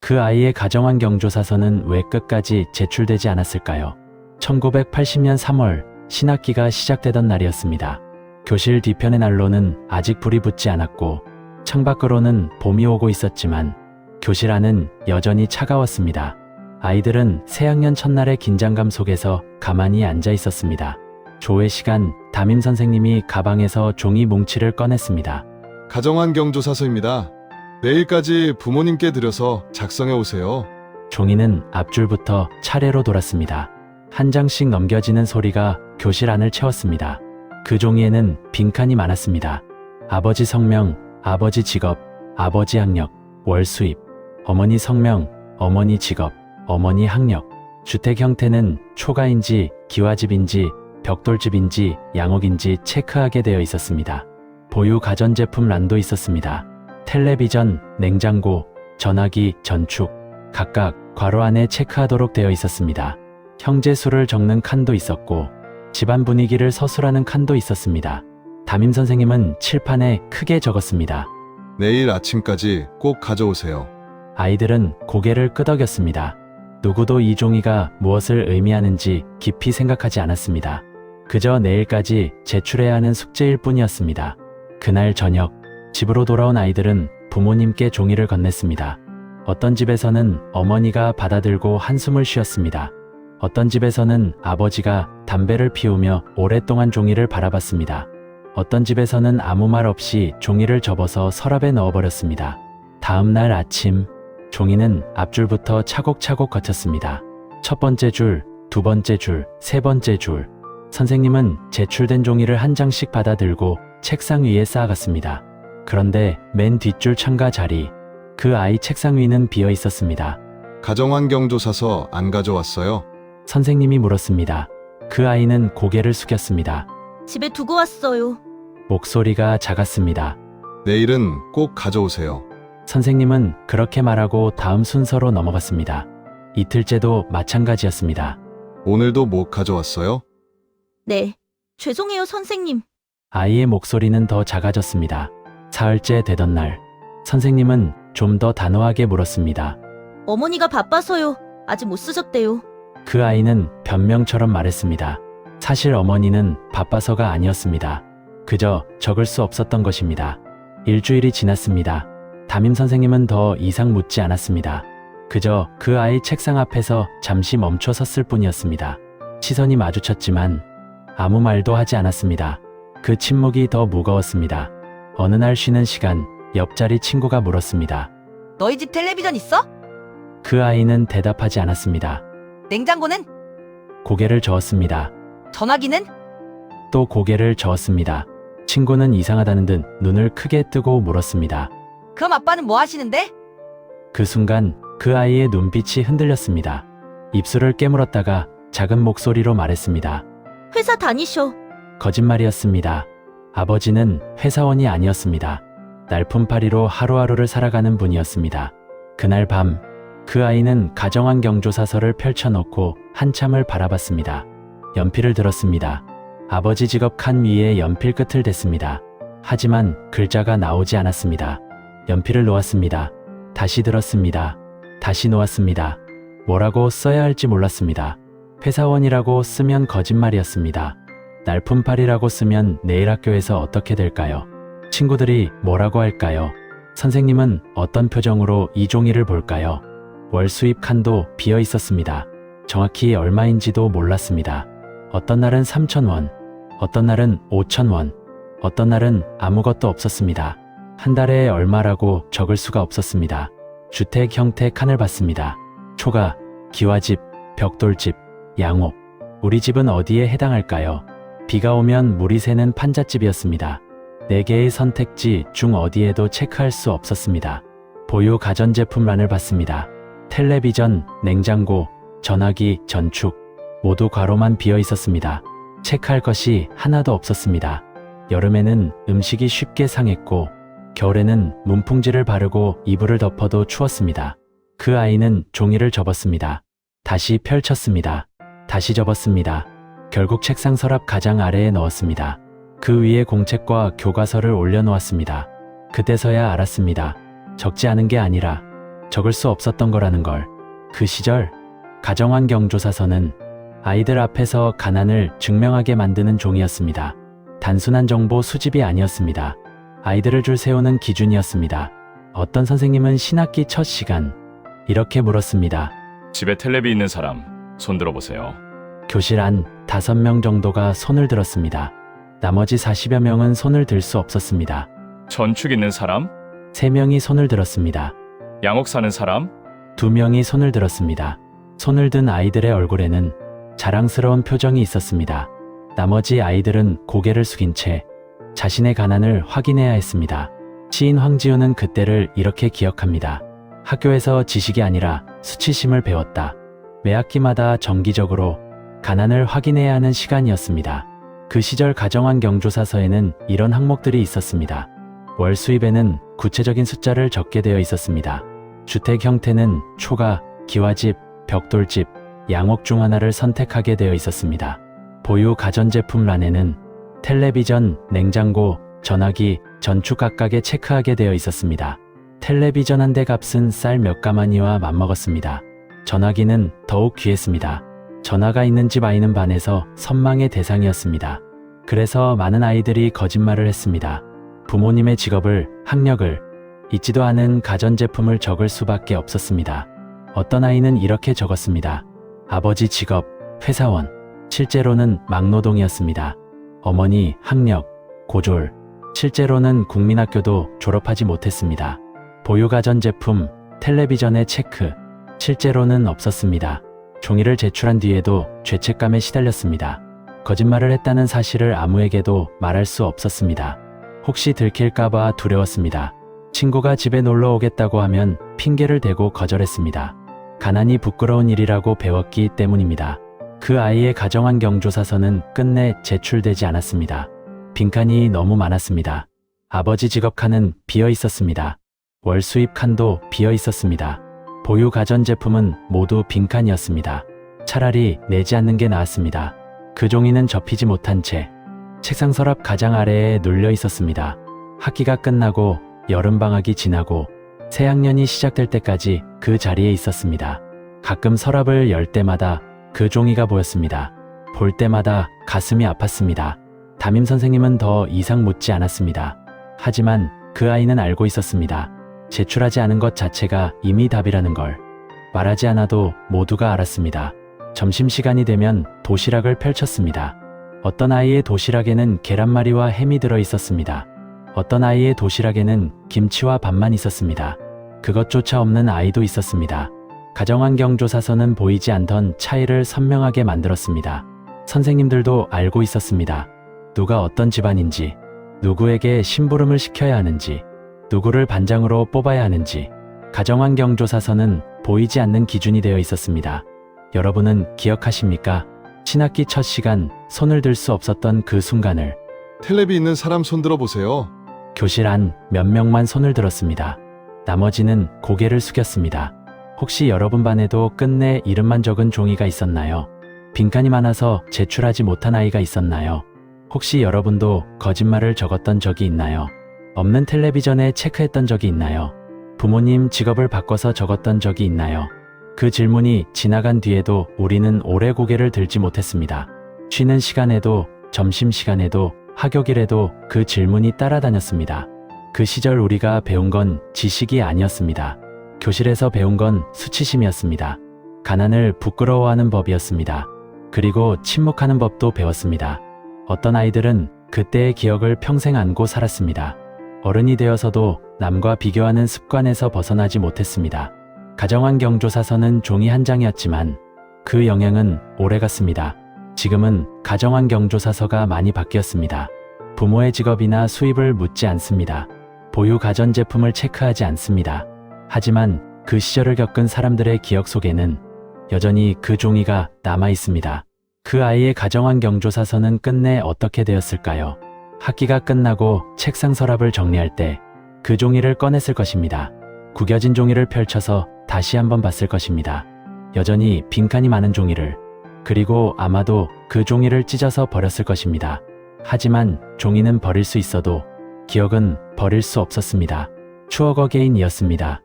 그 아이의 가정환경조사서는 왜 끝까지 제출되지 않았을까요? 1980년 3월 신학기가 시작되던 날이었습니다. 교실 뒤편의 난로는 아직 불이 붙지 않았고 창밖으로는 봄이 오고 있었지만 교실 안은 여전히 차가웠습니다. 아이들은 새학년 첫날의 긴장감 속에서 가만히 앉아 있었습니다. 조회 시간, 담임 선생님이 가방에서 종이 뭉치를 꺼냈습니다. 가정환경조사서입니다. 내일까지 부모님께 드려서 작성해 오세요. 종이는 앞줄부터 차례로 돌았습니다. 한 장씩 넘겨지는 소리가 교실 안을 채웠습니다. 그 종이에는 빈칸이 많았습니다. 아버지 성명, 아버지 직업, 아버지 학력, 월 수입, 어머니 성명, 어머니 직업, 어머니 학력, 주택 형태는 초가인지 기와집인지 벽돌집인지 양옥인지 체크하게 되어 있었습니다. 보유 가전제품 란도 있었습니다. 텔레비전, 냉장고, 전화기, 전축, 각각 괄호 안에 체크하도록 되어 있었습니다. 형제 수를 적는 칸도 있었고 집안 분위기를 서술하는 칸도 있었습니다. 담임 선생님은 칠판에 크게 적었습니다. 내일 아침까지 꼭 가져오세요. 아이들은 고개를 끄덕였습니다. 누구도 이 종이가 무엇을 의미하는지 깊이 생각하지 않았습니다. 그저 내일까지 제출해야 하는 숙제일 뿐이었습니다. 그날 저녁, 집으로 돌아온 아이들은 부모님께 종이를 건넸습니다. 어떤 집에서는 어머니가 받아들고 한숨을 쉬었습니다. 어떤 집에서는 아버지가 담배를 피우며 오랫동안 종이를 바라봤습니다. 어떤 집에서는 아무 말 없이 종이를 접어서 서랍에 넣어버렸습니다. 다음 날 아침, 종이는 앞줄부터 차곡차곡 거쳤습니다. 첫 번째 줄, 두 번째 줄, 세 번째 줄. 선생님은 제출된 종이를 한 장씩 받아 들고 책상 위에 쌓아갔습니다. 그런데 맨 뒷줄 창가 자리, 그 아이 책상 위는 비어 있었습니다. 가정환경조사서 안 가져왔어요? 선생님이 물었습니다. 그 아이는 고개를 숙였습니다. 집에 두고 왔어요. 목소리가 작았습니다. 내일은 꼭 가져오세요. 선생님은 그렇게 말하고 다음 순서로 넘어갔습니다. 이틀째도 마찬가지였습니다. 오늘도 못 가져왔어요? 네. 죄송해요, 선생님. 아이의 목소리는 더 작아졌습니다. 사흘째 되던 날, 선생님은 좀 더 단호하게 물었습니다. 어머니가 바빠서요. 아직 못 쓰셨대요. 그 아이는 변명처럼 말했습니다. 사실 어머니는 바빠서가 아니었습니다. 그저 적을 수 없었던 것입니다. 일주일이 지났습니다. 담임 선생님은 더 이상 묻지 않았습니다. 그저 그 아이 책상 앞에서 잠시 멈춰 섰을 뿐이었습니다. 시선이 마주쳤지만 아무 말도 하지 않았습니다. 그 침묵이 더 무거웠습니다. 어느 날 쉬는 시간, 옆자리 친구가 물었습니다. 너희 집 텔레비전 있어? 그 아이는 대답하지 않았습니다. 냉장고는? 고개를 저었습니다. 전화기는? 또 고개를 저었습니다. 친구는 이상하다는 듯 눈을 크게 뜨고 물었습니다. 그럼 아빠는 뭐 하시는데? 그 순간 그 아이의 눈빛이 흔들렸습니다. 입술을 깨물었다가 작은 목소리로 말했습니다. 회사 다니셔. 거짓말이었습니다. 아버지는 회사원이 아니었습니다. 날품팔이로 하루하루를 살아가는 분이었습니다. 그날 밤, 그 아이는 가정환경조사서를 펼쳐놓고 한참을 바라봤습니다. 연필을 들었습니다. 아버지 직업 칸 위에 연필 끝을 댔습니다. 하지만 글자가 나오지 않았습니다. 연필을 놓았습니다. 다시 들었습니다. 다시 놓았습니다. 뭐라고 써야 할지 몰랐습니다. 회사원이라고 쓰면 거짓말이었습니다. 날품팔이라고 쓰면 내일 학교에서 어떻게 될까요? 친구들이 뭐라고 할까요? 선생님은 어떤 표정으로 이 종이를 볼까요? 월 수입 칸도 비어 있었습니다. 정확히 얼마인지도 몰랐습니다. 어떤 날은 3,000원, 어떤 날은 5,000원, 어떤 날은 아무것도 없었습니다. 한 달에 얼마라고 적을 수가 없었습니다. 주택 형태 칸을 봤습니다. 초가, 기와집, 벽돌집, 양옥. 우리 집은 어디에 해당할까요? 비가 오면 물이 새는 판잣집이었습니다. 4개의 선택지 중 어디에도 체크할 수 없었습니다. 보유 가전제품란을 봤습니다. 텔레비전, 냉장고, 전화기, 전축 모두 괄호만 비어 있었습니다. 체크할 것이 하나도 없었습니다. 여름에는 음식이 쉽게 상했고 겨울에는 문풍지를 바르고 이불을 덮어도 추웠습니다. 그 아이는 종이를 접었습니다. 다시 펼쳤습니다. 다시 접었습니다. 결국 책상 서랍 가장 아래에 넣었습니다. 그 위에 공책과 교과서를 올려놓았습니다. 그때서야 알았습니다. 적지 않은 게 아니라 적을 수 없었던 거라는 걸. 그 시절 가정환경조사서는 아이들 앞에서 가난을 증명하게 만드는 종이었습니다. 단순한 정보 수집이 아니었습니다. 아이들을 줄 세우는 기준이었습니다. 어떤 선생님은 신학기 첫 시간 이렇게 물었습니다. 집에 텔레비 있는 사람 손 들어보세요. 교실 안 5명 정도가 손을 들었습니다. 나머지 40여 명은 손을 들 수 없었습니다. 전축 있는 사람? 3명이 손을 들었습니다. 양옥 사는 사람? 2명이 손을 들었습니다. 손을 든 아이들의 얼굴에는 자랑스러운 표정이 있었습니다. 나머지 아이들은 고개를 숙인 채 자신의 가난을 확인해야 했습니다. 시인 황지우는 그때를 이렇게 기억합니다. 학교에서 지식이 아니라 수치심을 배웠다. 매 학기마다 정기적으로 가난을 확인해야 하는 시간이었습니다. 그 시절 가정환경조사서에는 이런 항목들이 있었습니다. 월 수입에는 구체적인 숫자를 적게 되어 있었습니다. 주택 형태는 초가, 기와집, 벽돌집, 양옥 중 하나를 선택하게 되어 있었습니다. 보유 가전제품란에는 텔레비전, 냉장고, 전화기, 전축 각각에 체크하게 되어 있었습니다. 텔레비전 한 대 값은 쌀 몇 가마니와 맞먹었습니다. 전화기는 더욱 귀했습니다. 전화가 있는 집 아이는 반에서 선망의 대상이었습니다. 그래서 많은 아이들이 거짓말을 했습니다. 부모님의 직업을, 학력을, 있지도 않은 가전제품을 적을 수밖에 없었습니다. 어떤 아이는 이렇게 적었습니다. 아버지 직업, 회사원, 실제로는 막노동이었습니다. 어머니 학력, 고졸, 실제로는 국민학교도 졸업하지 못했습니다. 보유 가전제품, 텔레비전의 체크, 실제로는 없었습니다. 종이를 제출한 뒤에도 죄책감에 시달렸습니다. 거짓말을 했다는 사실을 아무에게도 말할 수 없었습니다. 혹시 들킬까봐 두려웠습니다. 친구가 집에 놀러 오겠다고 하면 핑계를 대고 거절했습니다. 가난이 부끄러운 일이라고 배웠기 때문입니다. 그 아이의 가정환경조사서는 끝내 제출되지 않았습니다. 빈칸이 너무 많았습니다. 아버지 직업 칸은 비어 있었습니다. 월 수입 칸도 비어 있었습니다. 보유 가전제품은 모두 빈칸이었습니다. 차라리 내지 않는 게 나았습니다. 그 종이는 접히지 못한 채 책상 서랍 가장 아래에 눌려 있었습니다. 학기가 끝나고 여름방학이 지나고 새학년이 시작될 때까지 그 자리에 있었습니다. 가끔 서랍을 열 때마다 그 종이가 보였습니다. 볼 때마다 가슴이 아팠습니다. 담임 선생님은 더 이상 묻지 않았습니다. 하지만 그 아이는 알고 있었습니다. 제출하지 않은 것 자체가 이미 답이라는 걸. 말하지 않아도 모두가 알았습니다. 점심시간이 되면 도시락을 펼쳤습니다. 어떤 아이의 도시락에는 계란말이와 햄이 들어 있었습니다. 어떤 아이의 도시락에는 김치와 밥만 있었습니다. 그것조차 없는 아이도 있었습니다. 가정환경조사서는 보이지 않던 차이를 선명하게 만들었습니다. 선생님들도 알고 있었습니다. 누가 어떤 집안인지, 누구에게 심부름을 시켜야 하는지, 누구를 반장으로 뽑아야 하는지. 가정환경조사서는 보이지 않는 기준이 되어 있었습니다. 여러분은 기억하십니까? 신학기 첫 시간 손을 들 수 없었던 그 순간을. 텔레비 있는 사람 손 들어보세요. 교실 안 몇 명만 손을 들었습니다. 나머지는 고개를 숙였습니다. 혹시 여러분 반에도 끝내 이름만 적은 종이가 있었나요? 빈칸이 많아서 제출하지 못한 아이가 있었나요? 혹시 여러분도 거짓말을 적었던 적이 있나요? 없는 텔레비전에 체크했던 적이 있나요? 부모님 직업을 바꿔서 적었던 적이 있나요? 그 질문이 지나간 뒤에도 우리는 오래 고개를 들지 못했습니다. 쉬는 시간에도, 점심시간에도, 하교길에도 그 질문이 따라다녔습니다. 그 시절 우리가 배운 건 지식이 아니었습니다. 교실에서 배운 건 수치심이었습니다. 가난을 부끄러워하는 법이었습니다. 그리고 침묵하는 법도 배웠습니다. 어떤 아이들은 그때의 기억을 평생 안고 살았습니다. 어른이 되어서도 남과 비교하는 습관에서 벗어나지 못했습니다. 가정환경조사서는 종이 한 장이었지만 그 영향은 오래갔습니다. 지금은 가정환경조사서가 많이 바뀌었습니다. 부모의 직업이나 수입을 묻지 않습니다. 보유 가전제품을 체크하지 않습니다. 하지만 그 시절을 겪은 사람들의 기억 속에는 여전히 그 종이가 남아 있습니다. 그 아이의 가정환경조사서는 끝내 어떻게 되었을까요? 학기가 끝나고 책상 서랍을 정리할 때 그 종이를 꺼냈을 것입니다. 구겨진 종이를 펼쳐서 다시 한번 봤을 것입니다. 여전히 빈칸이 많은 종이를. 그리고 아마도 그 종이를 찢어서 버렸을 것입니다. 하지만 종이는 버릴 수 있어도 기억은 버릴 수 없었습니다. 추억 어게인이었습니다.